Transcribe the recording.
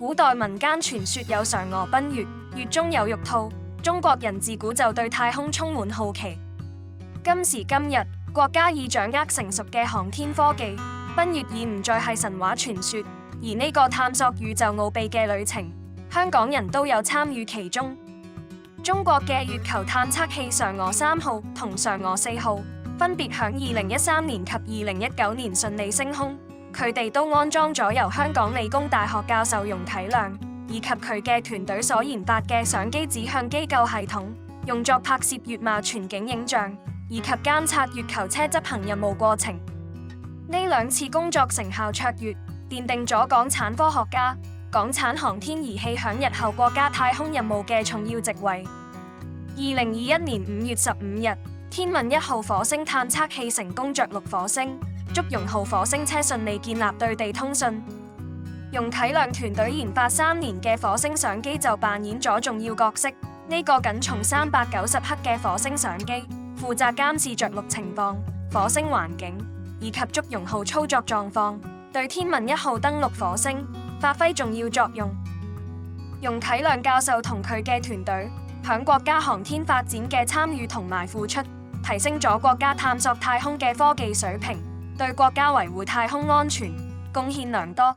古代民間傳說有嫦娥奔月，月中有玉兔。中國人自古就對太空充滿好奇。今時今日，國家已掌握成熟嘅航天科技，奔月已唔再係神話傳說，而呢個探索宇宙奧秘嘅旅程，香港人都有參與其中。中國嘅月球探測器嫦娥3號同嫦娥4號分別響2013年及2019年順利升空，佢哋都安裝咗由香港理工大學教授容啟亮以及佢嘅團隊所研發嘅相機指向機構系統，用作拍攝月貌全景影像，以及監察月球車執行任務過程。呢兩次工作成效卓越，奠定咗港產科學家、港產航天儀器響日後國家太空任務嘅重要席位。2021年5月15日，天問1號火星探測器成功着陸火星，祝融號火星車順利建立對地通訊。容啟亮團隊研發3年嘅火星相機就扮演咗重要角色。呢個僅重390克嘅火星相機，負責監視着陸情況、火星環境以及祝融號操作狀況，對天問1號登陸火星發揮重要作用。容啟亮教授同佢嘅團隊響國家航天發展嘅參與同埋付出，提升咗國家探索太空嘅科技水平，對國家維護太空安全貢獻良多。